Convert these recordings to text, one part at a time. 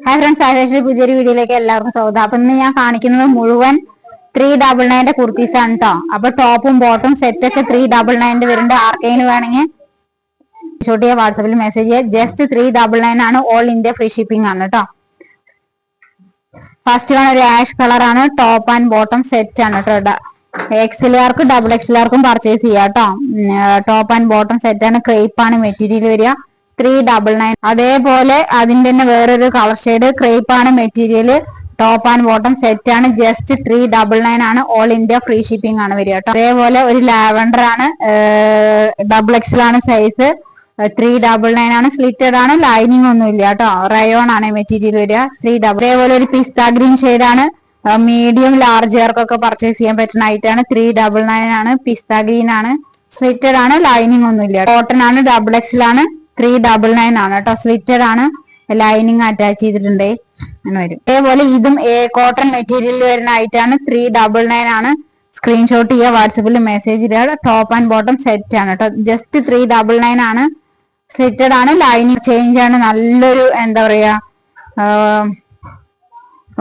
Hi friends, ആശേഷ പുതിയൊരു വീഡിയോയിലേക്ക് എല്ലാവർക്കും സ്വാഗതം. അപ്പൊ ഇന്ന് ഞാൻ കാണിക്കുന്നത് മുഴുവൻ 399 കുർത്തീസ് ആണ് കേട്ടോ. അപ്പൊ ടോപ്പും ബോട്ടും സെറ്റ് ഒക്കെ 399 വരുന്നുണ്ട്. ആർക്കെങ്കിലും വേണമെങ്കിൽ ഷോട്ട് ചെയ്യാൻ വാട്സാപ്പിൽ മെസ്സേജ് ചെയ്യുക. ജസ്റ്റ് 399 ആണ്. ഓൾ ഇന്ത്യ ഫ്രീ ഷിപ്പിംഗ് ആണ് കേട്ടോ. ഫസ്റ്റ് വൺ ഒരു ആഷ് കളർ ആണ്. ടോപ്പ് ആൻഡ് ബോട്ടം സെറ്റ് ആണ് കേട്ടോ. എക്സലാർക്കും ഡബിൾ എക്സലാർക്കും പർച്ചേസ് ചെയ്യാം കേട്ടോ. ടോപ്പ് ആൻഡ് ബോട്ടം സെറ്റ് ആണ്. ക്രേപ്പ് ആണ് മെറ്റീരിയൽ വരിക. 399. അതേപോലെ അതിന്റെ തന്നെ വേറൊരു കളർ ഷെയ്ഡ് ക്രേപ്പ് ആണ് material. Top and bottom set ആണ്. ജസ്റ്റ് 399 ആണ്. ഓൾ ഇന്ത്യ ഫ്രീ ഷിപ്പിംഗ് ആണ് വരിക കേട്ടോ. അതേപോലെ ഒരു ലാവൻഡർ ആണ്. ഡബിൾ എക്സൽ ആണ് സൈസ്. 399 ആണ്. സ്ലിറ്റഡ് ആണ്. ലൈനിങ് ഒന്നും ഇല്ല കേട്ടോ. റയോൺ ആണ് മെറ്റീരിയൽ വരിക. 399. അതേപോലെ ഒരു പിസ്ത ഗ്രീൻ ഷെയ്ഡ് ആണ്. മീഡിയം ലാർജുകാർക്കൊക്കെ പർച്ചേസ് ചെയ്യാൻ പറ്റുന്ന ഐറ്റാണ്. 399 ആണ്. പിസ്ത ഗ്രീൻ ആണ്. സ്ലിറ്റഡ് ആണ്. ലൈനിങ് ഒന്നും ഇല്ല. കോട്ടൺ ആണ്. ഡബിൾ എക്സൽ ആണ്. 399 ആണ് കേട്ടോ. സ്ലിറ്റഡ് ആണ്. ലൈനിങ് അറ്റാച്ച് ചെയ്തിട്ടുണ്ട്. അങ്ങനെ വരും. അതേപോലെ ഇതും കോട്ടൺ മെറ്റീരിയൽ വരുന്ന ഐറ്റാണ്. 399 ആണ്. സ്ക്രീൻഷോട്ട് ചെയ്യുക, വാട്സപ്പിൽ മെസ്സേജ് ചെയ്യുക. ടോപ്പ് ആൻഡ് ബോട്ടം സെറ്റ് ആണ് കേട്ടോ. ജസ്റ്റ് 399 ആണ്. സ്ലിറ്റഡ് ആണ്. ലൈനിങ് ചേഞ്ച് ആണ്. നല്ലൊരു എന്താ പറയാ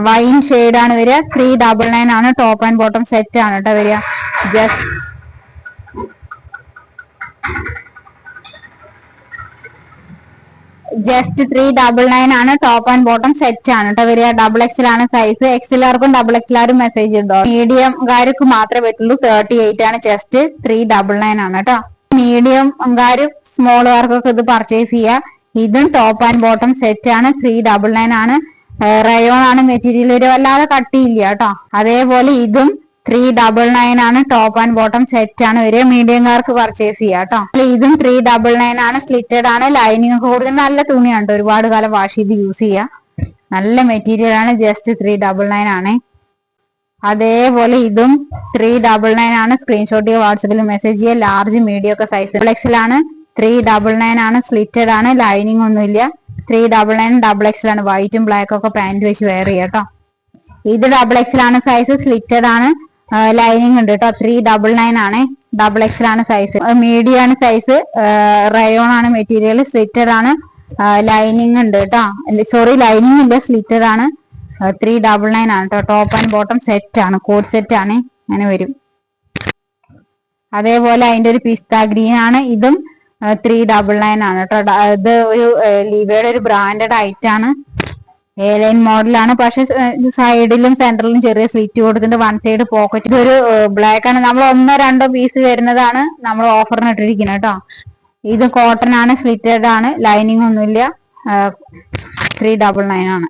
വൈൻ ഷെയ്ഡ് ആണ് വരിക. 399 ആണ്. ടോപ്പ് ആൻഡ് ബോട്ടം സെറ്റ് ആണ് കേട്ടോ വരിക. ജസ്റ്റ് 399 ആണ്. ടോപ്പ് ആൻഡ് ബോട്ടം സെറ്റ് ആണ് കേട്ടോ വരിക. ഡബിൾ എക്സൽ ആണ് സൈസ്. എക്സലാർക്കും ഡബിൾ എക്സലാരും മെസ്സേജ് ഉണ്ടോ? മീഡിയം കാർക്ക് മാത്രമേ പറ്റുള്ളൂ. 38 ആണ്. ജസ്റ്റ് 399 ആണ് കേട്ടോ. മീഡിയം കാരും സ്മോൾ കാർക്കൊക്കെ ഇത് പർച്ചേസ് ചെയ്യുക. ഇതും ടോപ്പ് ആൻഡ് ബോട്ടം സെറ്റ് ആണ്. 399 ആണ്. റയോൺ ആണ് മെറ്റീരിയൽ വരിക. വല്ലാതെ കട്ടിയില്ല കേട്ടോ. അതേപോലെ ഇതും 399 ആണ്. ടോപ്പ് ആൻഡ് ബോട്ടം സെറ്റ് ആണ് വരിക. മീഡിയംകാർക്ക് പർച്ചേസ് ചെയ്യാം കേട്ടോ. ഇതും 399 ആണ്. സ്ലിറ്റഡ് ആണ്. ലൈനിങ് ഒക്കെ കൂടുതൽ നല്ല തുണിയാണ് കേട്ടോ. ഒരുപാട് കാലം വാഷ് ചെയ്ത് യൂസ് ചെയ്യാം. നല്ല മെറ്റീരിയൽ ആണ്. ജസ്റ്റ് 399 ആണ്. അതേപോലെ ഇതും 399 ആണ്. സ്ക്രീൻഷോട്ട് ചെയ്യുക, വാട്സപ്പിൽ മെസ്സേജ് ചെയ്യുക. ലാർജ് മീഡിയം ഒക്കെ സൈസ്. ഡബിൾ എക്സൽ ആണ്. 399 ആണ്. സ്ലിറ്റഡ് ആണ്. ലൈനിങ് ഒന്നുമില്ല. 399 ഡബിൾ എക്സൽ ആണ്. വൈറ്റും ബ്ലാക്കും ഒക്കെ പാന്റ് വെച്ച് വെയർ ചെയ്യാം കേട്ടോ. ഇത് ഡബിൾ എക്സൽ ആണ് സൈസ്. സ്ലിറ്റഡ് ആണ്. ലൈനിങ് ഉണ്ട് കേട്ടോ. 399 ആണ്. ഡബിൾ എക്സൽ ആണ് സൈസ്. മീഡിയം ആണ് സൈസ്. റയോൺ ആണ് മെറ്റീരിയൽ. സ്ലിറ്റഡ് ആണ്. ലൈനിങ് ഉണ്ട് കേട്ടോ. സോറി, ലൈനിങ് ഇല്ല. സ്ലിറ്റഡ് ആണ്. 399 ആണ് കേട്ടോ. ടോപ്പ് ആൻഡ് ബോട്ടം സെറ്റ് ആണ്. കോഡ് സെറ്റ് ആണ്. അങ്ങനെ വരും. അതേപോലെ അതിന്റെ ഒരു പിസ്ത ഗ്രീൻ ആണ്. ഇതും 399 ആണ് കേട്ടോ. ഇത് ഒരു ലിവയുടെ ഒരു ബ്രാൻഡഡ് ഐറ്റാണ്. എലൈൻ മോഡലാണ്. പക്ഷെ സൈഡിലും സെന്ററിലും ചെറിയ സ്ലിറ്റ് കൊടുത്തിട്ട് വൺ സൈഡ് പോക്കറ്റ്. ഇതൊരു ബ്ലാക്ക് ആണ്. നമ്മൾ 1-2 പീസ് വരുന്നതാണ് നമ്മൾ ഓഫറിന് ഇട്ടിരിക്കുന്നത് കേട്ടോ. ഇത് കോട്ടൺ ആണ്. സ്ലിറ്റഡ് ആണ്. ലൈനിങ് ഒന്നുമില്ല. 399 ആണ്.